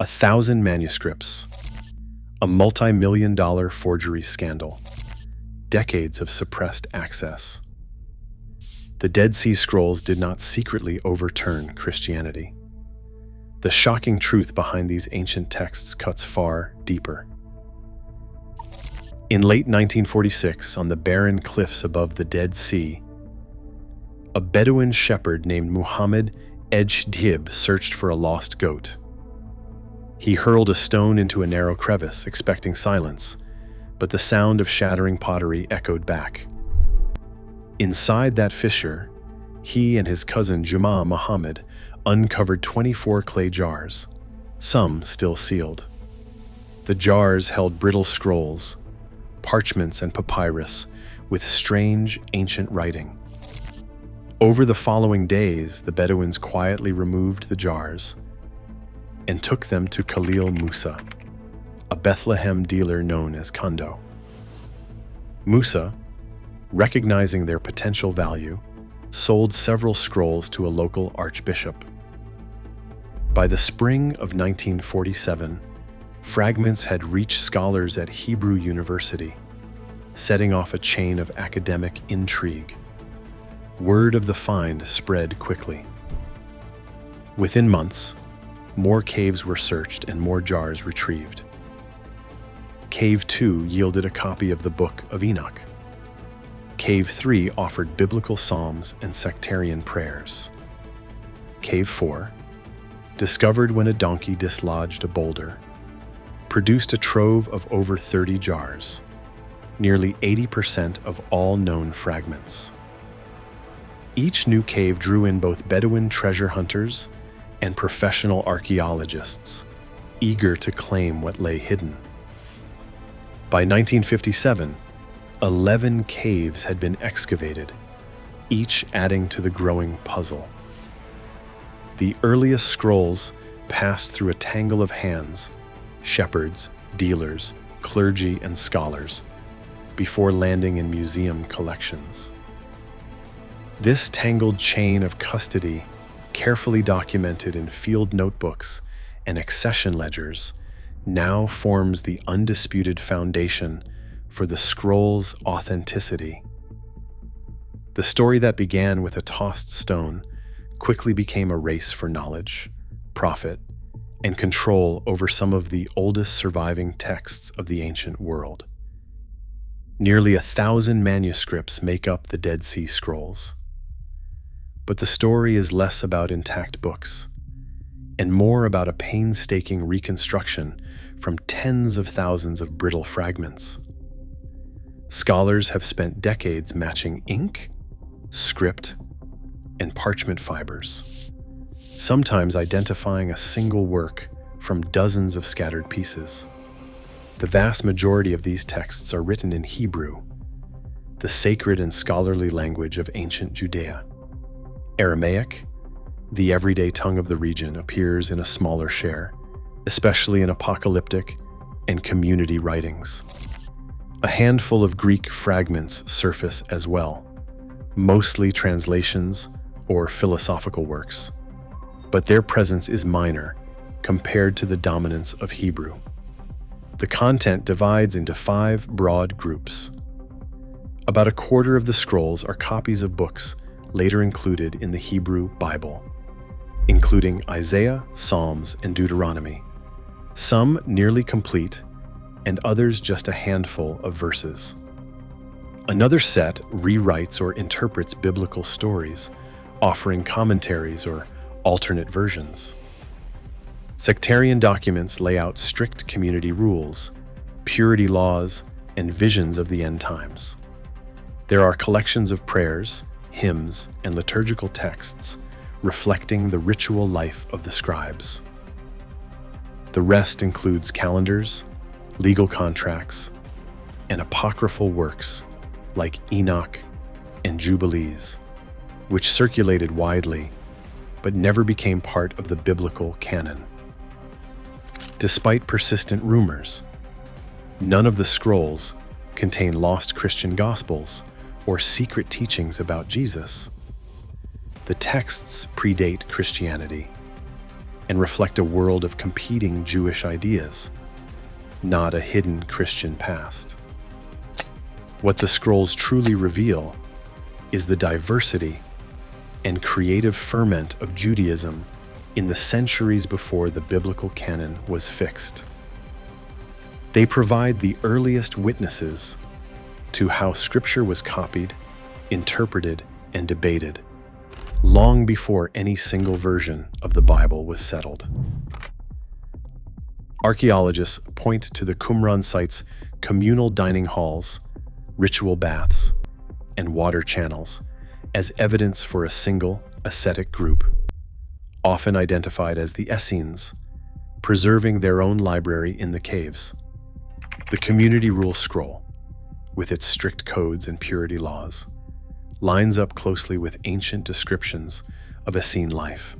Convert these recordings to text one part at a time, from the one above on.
1,000 manuscripts, a multi-million-dollar forgery scandal, decades of suppressed access. The Dead Sea Scrolls did not secretly overturn Christianity. The shocking truth behind these ancient texts cuts far deeper. In late 1946, on the barren cliffs above the Dead Sea, a Bedouin shepherd named Muhammad Ejhdib searched for a lost goat. He hurled a stone into a narrow crevice, expecting silence, but the sound of shattering pottery echoed back. Inside that fissure, he and his cousin Juma Muhammad uncovered 24 clay jars, some still sealed. The jars held brittle scrolls, parchments and papyrus with strange ancient writing. Over the following days, the Bedouins quietly removed the jars and took them to Khalil Musa, a Bethlehem dealer known as Kondo. Musa, recognizing their potential value, sold several scrolls to a local archbishop. By the spring of 1947, fragments had reached scholars at Hebrew University, setting off a chain of academic intrigue. Word of the find spread quickly. Within months, more caves were searched and more jars retrieved. Cave 2 yielded a copy of the Book of Enoch. Cave 3 offered biblical psalms and sectarian prayers. Cave 4, discovered when a donkey dislodged a boulder, produced a trove of over 30 jars, nearly 80% of all known fragments. Each new cave drew in both Bedouin treasure hunters and professional archaeologists, eager to claim what lay hidden. By 1957, 11 caves had been excavated, each adding to the growing puzzle. The earliest scrolls passed through a tangle of hands, shepherds, dealers, clergy, and scholars, before landing in museum collections. This tangled chain of custody, carefully documented in field notebooks and accession ledgers, now forms the undisputed foundation for the scroll's authenticity. The story that began with a tossed stone quickly became a race for knowledge, profit, and control over some of the oldest surviving texts of the ancient world. Nearly 1,000 manuscripts make up the Dead Sea Scrolls. But the story is less about intact books, and more about a painstaking reconstruction from tens of thousands of brittle fragments. Scholars have spent decades matching ink, script, and parchment fibers, sometimes identifying a single work from dozens of scattered pieces. The vast majority of these texts are written in Hebrew, the sacred and scholarly language of ancient Judea. Aramaic, the everyday tongue of the region, appears in a smaller share, especially in apocalyptic and community writings. A handful of Greek fragments surface as well, mostly translations or philosophical works, but their presence is minor compared to the dominance of Hebrew. The content divides into 5 broad groups. About a quarter of the scrolls are copies of books later included in the Hebrew Bible, including Isaiah, Psalms, and Deuteronomy, some nearly complete, and others just a handful of verses. Another set rewrites or interprets biblical stories, offering commentaries or alternate versions. Sectarian documents lay out strict community rules, purity laws, and visions of the end times. There are collections of prayers, hymns, and liturgical texts reflecting the ritual life of the scribes. The rest includes calendars, legal contracts, and apocryphal works like Enoch and Jubilees, which circulated widely but never became part of the biblical canon. Despite persistent rumors, none of the scrolls contain lost Christian gospels or secret teachings about Jesus. The texts predate Christianity, and reflect a world of competing Jewish ideas, not a hidden Christian past. What the scrolls truly reveal is the diversity and creative ferment of Judaism in the centuries before the biblical canon was fixed. They provide the earliest witnesses to how Scripture was copied, interpreted, and debated, long before any single version of the Bible was settled. Archaeologists point to the Qumran site's communal dining halls, ritual baths, and water channels as evidence for a single ascetic group, often identified as the Essenes, preserving their own library in the caves. The community rule scroll, with its strict codes and purity laws, lines up closely with ancient descriptions of Essene life.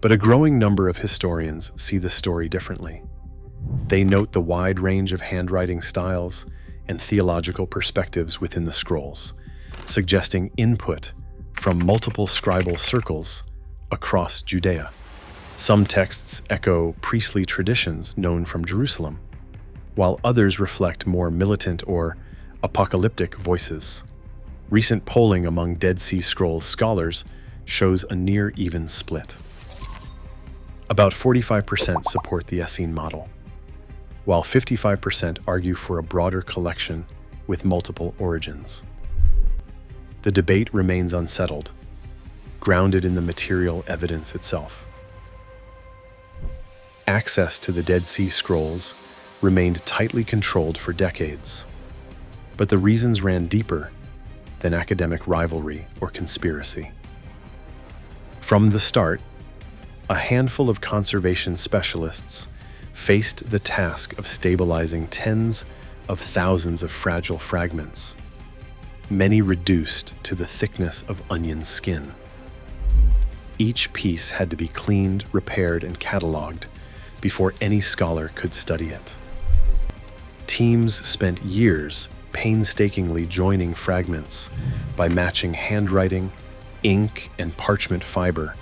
But a growing number of historians see the story differently. They note the wide range of handwriting styles and theological perspectives within the scrolls, suggesting input from multiple scribal circles across Judea. Some texts echo priestly traditions known from Jerusalem, while others reflect more militant or apocalyptic voices. Recent polling among Dead Sea Scrolls scholars shows a near even split. About 45% support the Essene model, while 55% argue for a broader collection with multiple origins. The debate remains unsettled, grounded in the material evidence itself. Access to the Dead Sea Scrolls remained tightly controlled for decades, but the reasons ran deeper than academic rivalry or conspiracy. From the start, a handful of conservation specialists faced the task of stabilizing tens of thousands of fragile fragments, many reduced to the thickness of onion skin. Each piece had to be cleaned, repaired, and cataloged before any scholar could study it. Teams spent years painstakingly joining fragments by matching handwriting, ink, and parchment fiber,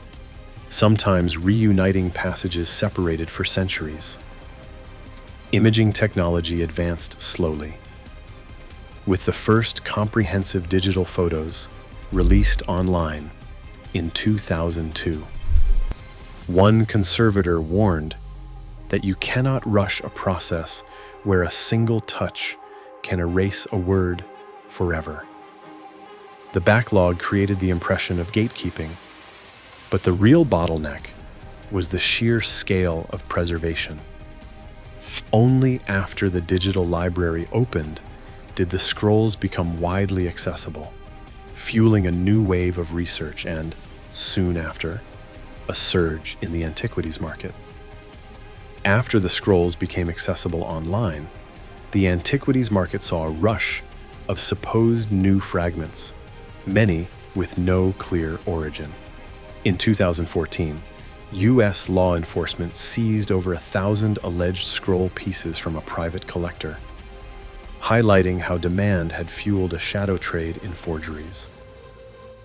sometimes reuniting passages separated for centuries. Imaging technology advanced slowly, with the first comprehensive digital photos released online in 2002. One conservator warned that you cannot rush a process where a single touch can erase a word forever. The backlog created the impression of gatekeeping, but the real bottleneck was the sheer scale of preservation. Only after the digital library opened did the scrolls become widely accessible, fueling a new wave of research and, soon after, a surge in the antiquities market. After the scrolls became accessible online, the antiquities market saw a rush of supposed new fragments, many with no clear origin. In 2014, U.S. law enforcement seized over 1,000 alleged scroll pieces from a private collector, highlighting how demand had fueled a shadow trade in forgeries.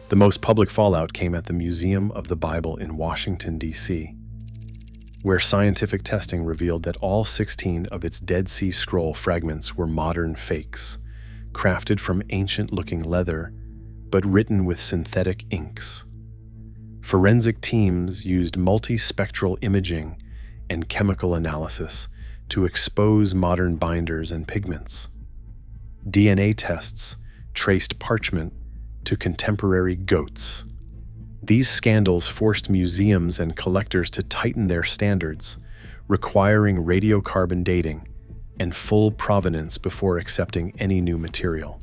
The most public fallout came at the Museum of the Bible in Washington, D.C., where scientific testing revealed that all 16 of its Dead Sea Scroll fragments were modern fakes, crafted from ancient-looking leather, but written with synthetic inks. Forensic teams used multispectral imaging and chemical analysis to expose modern binders and pigments. DNA tests traced parchment to contemporary goats. These scandals forced museums and collectors to tighten their standards, requiring radiocarbon dating and full provenance before accepting any new material.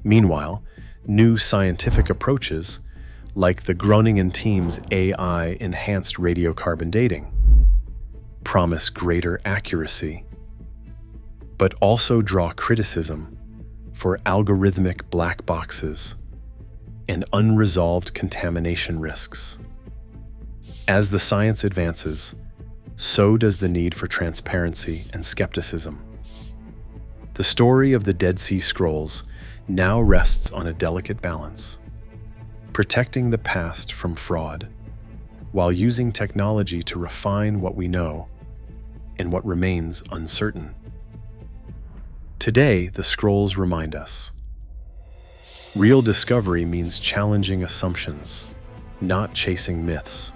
Meanwhile, new scientific approaches, like the Groningen team's AI-enhanced radiocarbon dating, promise greater accuracy, but also draw criticism for algorithmic black boxes and unresolved contamination risks. As the science advances, so does the need for transparency and skepticism. The story of the Dead Sea Scrolls now rests on a delicate balance, protecting the past from fraud while using technology to refine what we know and what remains uncertain. Today, the scrolls remind us. Real discovery means challenging assumptions, not chasing myths.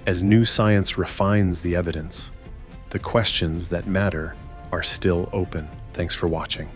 As new science refines the evidence, the questions that matter are still open. Thanks for watching.